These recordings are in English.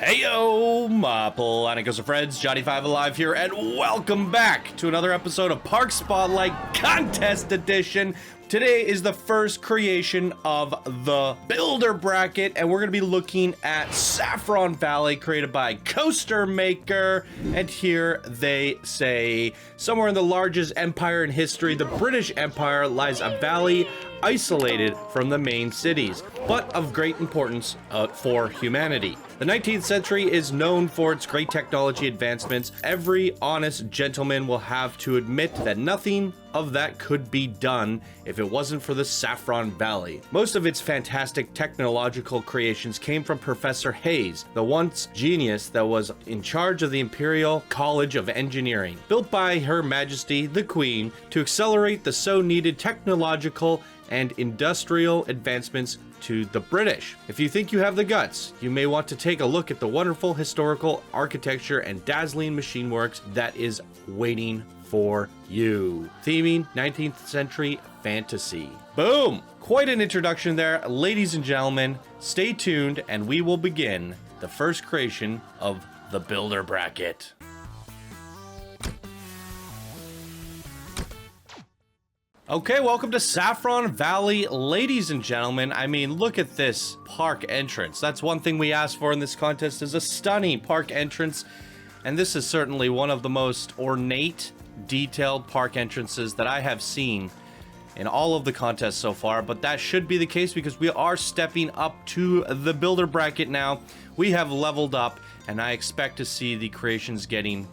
Heyo, my Planet Coaster friends, Johnny5 Alive here, and welcome back to another episode of Park Spotlight Contest Edition. Today is the first creation of the Builder Bracket, and we're going to be looking at Saffron Valley, created by CoasterMaker. And here they say, somewhere in the largest empire in history, the British Empire, lies a valley isolated from the main cities, but of great importance for humanity. The 19th century is known for its great technology advancements. Every honest gentleman will have to admit that nothing of that could be done if it wasn't for the Saffron Valley. Most of its fantastic technological creations came from Professor Hayes, the once genius that was in charge of the Imperial College of Engineering, built by Her Majesty the Queen to accelerate the so needed technological and industrial advancements to the British. If you think you have the guts, you may want to take a look at the wonderful historical architecture and dazzling machine works that is waiting for you. Theming 19th century fantasy. Boom! Quite an introduction there. Ladies and gentlemen, stay tuned and we will begin the first creation of the Builder Bracket. Okay, welcome to Saffron Valley, ladies and gentlemen. I mean, look at this park entrance. That's one thing we asked for in this contest, is a stunning park entrance. And this is certainly one of the most ornate, detailed park entrances that I have seen in all of the contests so far. But that should be the case because we are stepping up to the Builder Bracket now. We have leveled up, and I expect to see the creations getting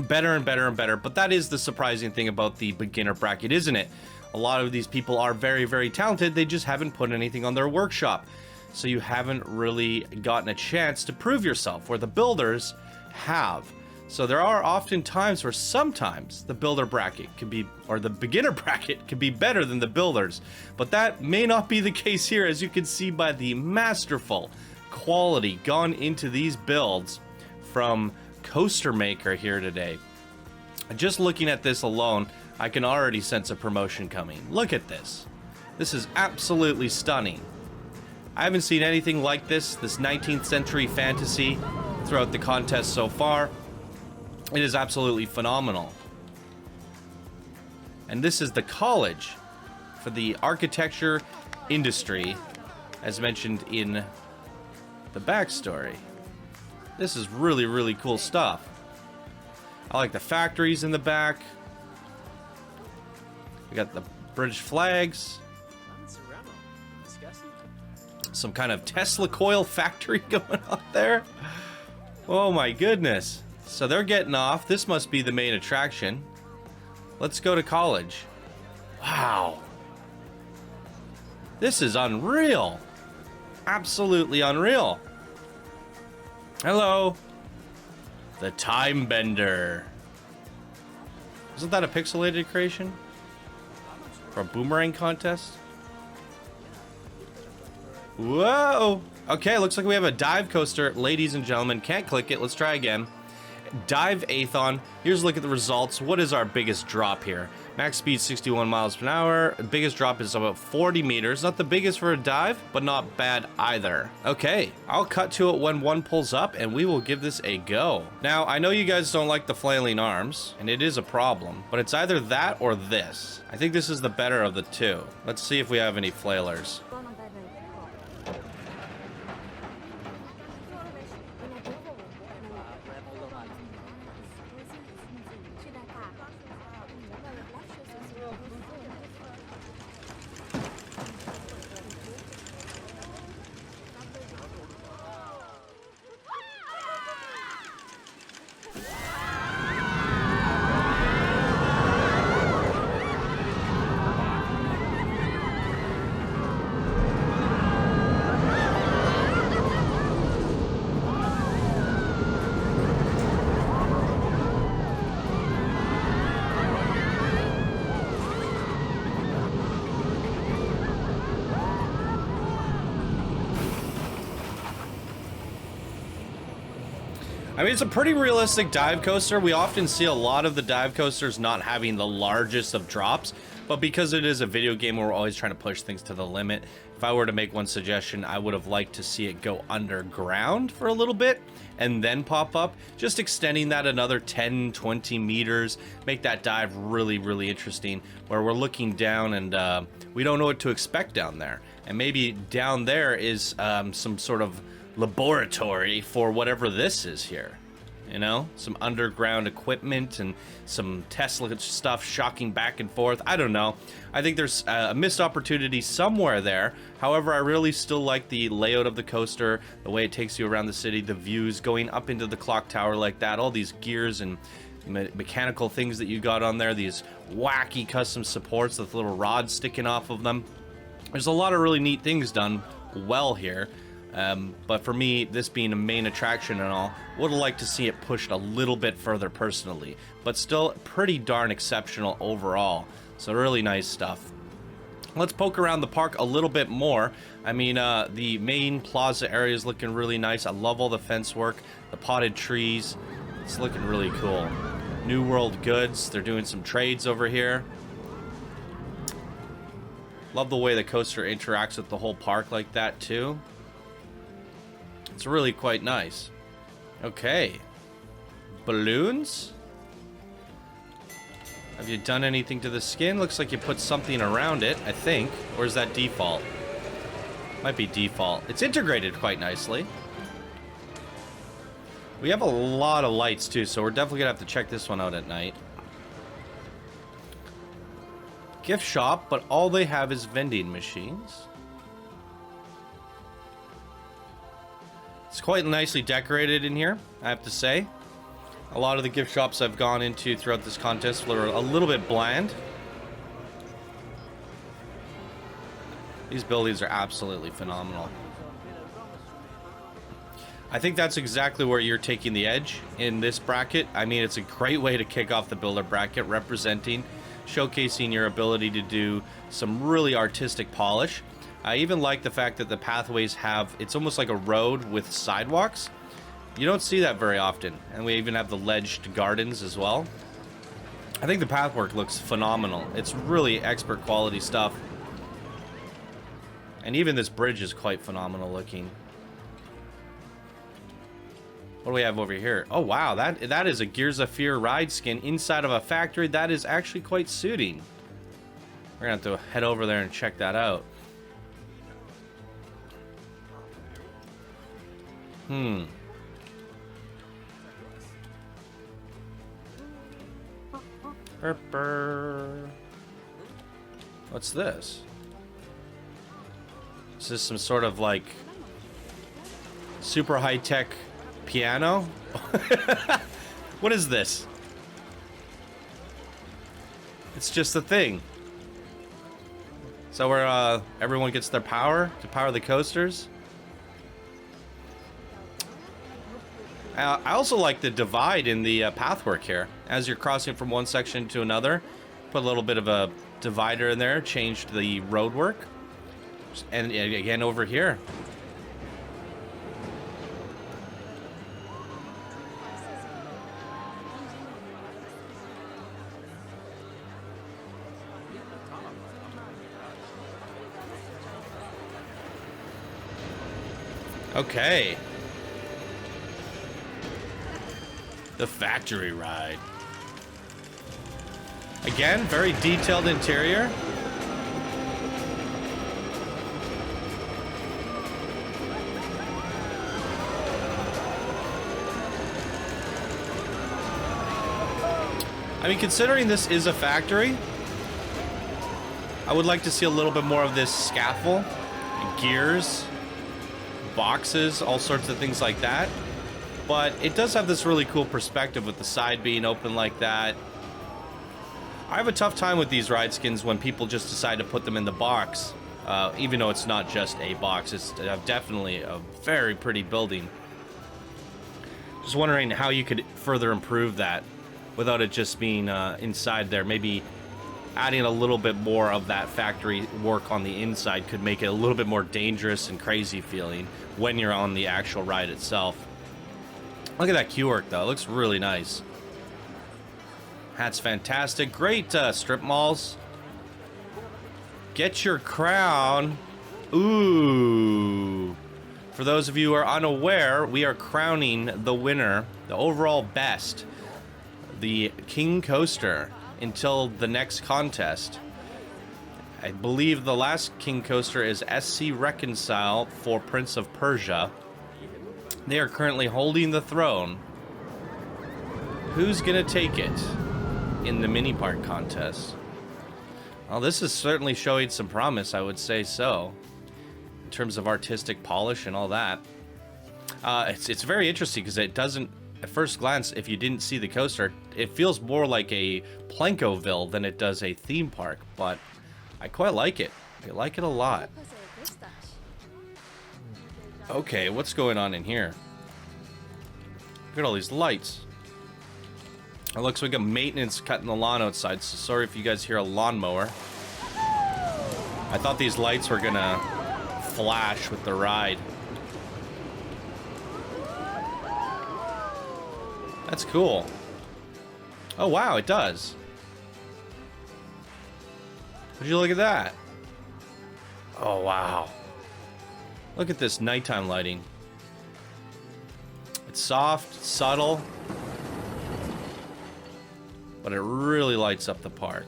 better and better and better. But that is the surprising thing about the beginner bracket, isn't it? A lot of these people are very, very talented. They just haven't put anything on their workshop. So you haven't really gotten a chance to prove yourself, where the builders have. So there are often times where sometimes the builder bracket can be, or the beginner bracket can be better than the builders. But that may not be the case here, as you can see by the masterful quality gone into these builds from CoasterMaker here today. Just looking at this alone, I can already sense a promotion coming. Look at this. This is absolutely stunning. I haven't seen anything like this 19th century fantasy throughout the contest so far. It is absolutely phenomenal. And this is the college for the architecture industry, as mentioned in the backstory. This is really, really cool stuff. I like the factories in the back. We got the British flags. Some kind of Tesla coil factory going on there. Oh my goodness. So they're getting off. This must be the main attraction. Let's go to college. Wow. This is unreal. Absolutely unreal. Hello. The Timebender. Isn't that a pixelated creation? For a boomerang contest? Whoa. Okay, looks like we have a dive coaster, ladies and gentlemen. Can't click it. Let's try again. Dive-a-thon. Here's a look at the results. What is our biggest drop here? Max speed 61 miles per hour. Biggest drop is about 40 meters. Not the biggest for a dive, but not bad either. Okay, I'll cut to it when one pulls up and we will give this a go. Now, I know you guys don't like the flailing arms, and it is a problem, but it's either that or this. I think this is the better of the two. Let's see if we have any flailers. I mean, it's a pretty realistic dive coaster. We often see a lot of the dive coasters not having the largest of drops, but because it is a video game, we're always trying to push things to the limit. If I were to make one suggestion, I would have liked to see it go underground for a little bit and then pop up, just extending that another 10, 20 meters, make that dive really, really interesting, where we're looking down and we don't know what to expect down there. And maybe down there is some sort of laboratory for whatever this is here. You know, some underground equipment and some Tesla stuff shocking back and forth. I don't know. I think there's a missed opportunity somewhere there. However, I really still like the layout of the coaster, the way it takes you around the city, the views, going up into the clock tower like that, all these gears and mechanical things that you got on there, these wacky custom supports with little rods sticking off of them. There's a lot of really neat things done well here. But for me, this being a main attraction and all, would have liked to see it pushed a little bit further personally, but still pretty darn exceptional overall. So really nice stuff. Let's poke around the park a little bit more. I mean, the main plaza area is looking really nice. I love all the fence work, the potted trees. It's looking really cool. New World goods. They're doing some trades over here. Love the way the coaster interacts with the whole park like that too. It's really quite nice. Okay. Balloons? Have you done anything to the skin? Looks like you put something around it, I think. Or is that default? Might be default. It's integrated quite nicely. We have a lot of lights too, so we're definitely gonna have to check this one out at night. Gift shop, but all they have is vending machines. It's quite nicely decorated in here, I have to say. A lot of the gift shops I've gone into throughout this contest were a little bit bland. These buildings are absolutely phenomenal. I think that's exactly where you're taking the edge in this bracket. I mean, it's a great way to kick off the builder bracket, representing, showcasing your ability to do some really artistic polish. I even like the fact that the pathways have, it's almost like a road with sidewalks. You don't see that very often. And we even have the ledged gardens as well. I think the pathwork looks phenomenal. It's really expert quality stuff. And even this bridge is quite phenomenal looking. What do we have over here? Oh wow, that is a Gears of Fear ride skin inside of a factory. That is actually quite suiting. We're gonna have to head over there and check that out. What's this? Is this some sort of like super high-tech piano? What is this? It's just a thing. So where everyone gets their power to power the coasters? I also like the divide in the pathwork here. As you're crossing from one section to another, put a little bit of a divider in there, changed the road work. And again over here. Okay. The factory ride. Again, very detailed interior. I mean, considering this is a factory, I would like to see a little bit more of this scaffold, gears, boxes, all sorts of things like that. But it does have this really cool perspective with the side being open like that. I have a tough time with these ride skins when people just decide to put them in the box, even though it's not just a box. It's definitely a very pretty building. Just wondering how you could further improve that without it just being inside there. Maybe adding a little bit more of that factory work on the inside could make it a little bit more dangerous and crazy feeling when you're on the actual ride itself. Look at that queue work though, it looks really nice. That's fantastic. Great strip malls. Get your crown. Ooh. For those of you who are unaware, we are crowning the winner, the overall best, the King Coaster, until the next contest. I believe the last King Coaster is SC Reconcile for Prince of Persia. They are currently holding the throne. Who's gonna take it in the mini park contest? Well, this is certainly showing some promise, I would say so, in terms of artistic polish and all that. It's very interesting because it doesn't, at first glance, if you didn't see the coaster, it feels more like a Plankoville than it does a theme park, but I quite like it. I like it a lot. Okay, what's going on in here? Look at all these lights. It looks like a maintenance cutting the lawn outside, so sorry if you guys hear a lawnmower. I thought these lights were gonna flash with the ride. That's cool. Oh wow, it does. Would you look at that? Oh wow. Look at this nighttime lighting. It's soft, subtle, but it really lights up the park.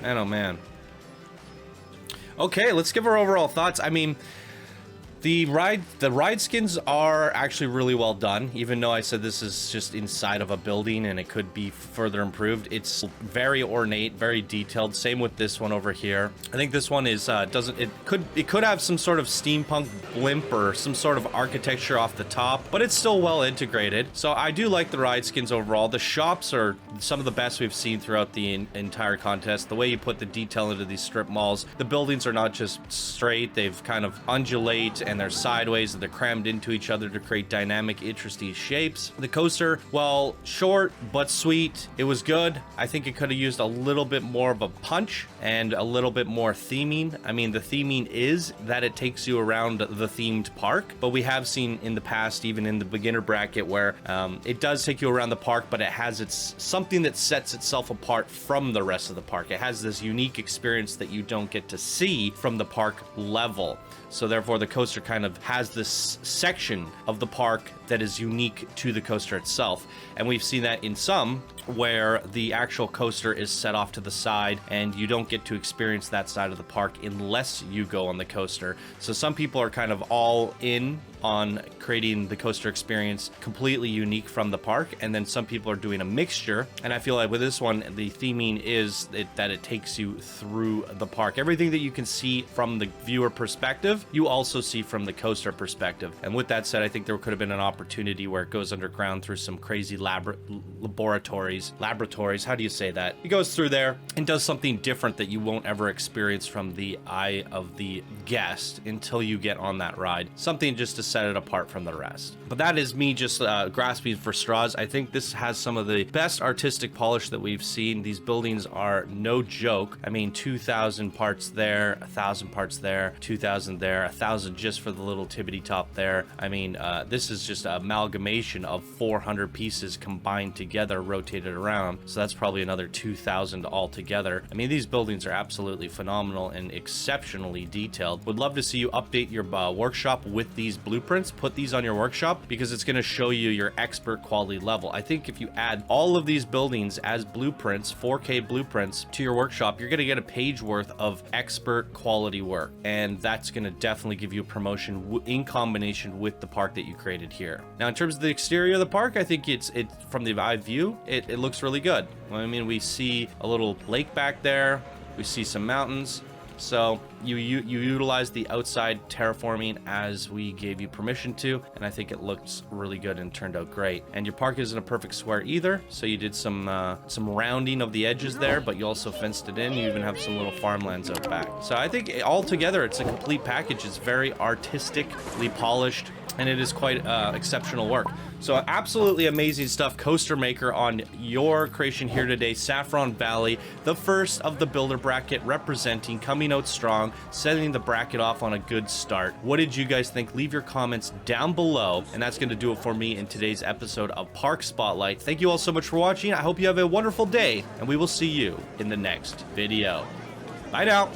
Man, oh man. Okay, let's give our overall thoughts. I mean, the ride skins are actually really well done, even though I said this is just inside of a building and it could be further improved. It's very ornate, very detailed. Same with this one over here. I think this one is it could have some sort of steampunk blimp or some sort of architecture off the top, but it's still well integrated. So I do like the ride skins overall. The shops are some of the best we've seen throughout the entire contest. The way you put the detail into these strip malls, the buildings are not just straight, they've kind of undulate and they're sideways and they're crammed into each other to create dynamic, interesting shapes. The coaster, well, short but sweet. It was good. I think it could have used a little bit more of a punch and a little bit more theming. I mean, the theming is that it takes you around the themed park, but we have seen in the past, even in the beginner bracket, where it does take you around the park, but it has something that sets itself apart from the rest of the park. It has this unique experience that you don't get to see from the park level. So therefore the coaster kind of has this section of the park that is unique to the coaster itself. And we've seen that in some where the actual coaster is set off to the side and you don't get to experience that side of the park unless you go on the coaster. So some people are kind of all in on creating the coaster experience completely unique from the park, and then some people are doing a mixture. And I feel like with this one, the theming is that it takes you through the park. Everything that you can see from the viewer perspective, you also see from the coaster perspective. And with that said, I think there could have been an opportunity where it goes underground through some crazy laboratories, how do you say that? It goes through there and does something different that you won't ever experience from the eye of the guest until you get on that ride. Something just to set it apart from the rest. But that is me just grasping for straws. I think this has some of the best artistic polish that we've seen. These buildings are no joke. I mean, 2,000 parts there, 1,000 parts there, 2,000 there, 1,000 just for the little tibbity top there. I mean, this is just an amalgamation of 400 pieces combined together, rotated around. So that's probably another 2,000 altogether. I mean, these buildings are absolutely phenomenal and exceptionally detailed. Would love to see you update your workshop with these blueprints. Put these on your workshop because it's going to show you your expert quality level. I think if you add all of these buildings as blueprints, 4K blueprints to your workshop, you're going to get a page worth of expert quality work. And that's going to definitely give you a promotion in combination with the park that you created here. Now, in terms of the exterior of the park, I think it's from the eye view, it looks really good. I mean, we see a little lake back there. We see some mountains. So you utilize the outside terraforming as we gave you permission to, and I think it looks really good and turned out great. And your park isn't a perfect square either, so you did some rounding of the edges there, but you also fenced it in. You even have some little farmlands out back. So I think altogether it's a complete package. It's very artistically polished, and it is quite exceptional work. So absolutely amazing stuff, CoasterMaker, on your creation here today. Saffron Valley, the first of the builder bracket, representing, coming out strong, setting the bracket off on a good start. What did you guys think? Leave your comments down below, and that's going to do it for me in today's episode of Park Spotlight. Thank you all so much for watching. I hope you have a wonderful day, and we will see you in the next video. Bye now.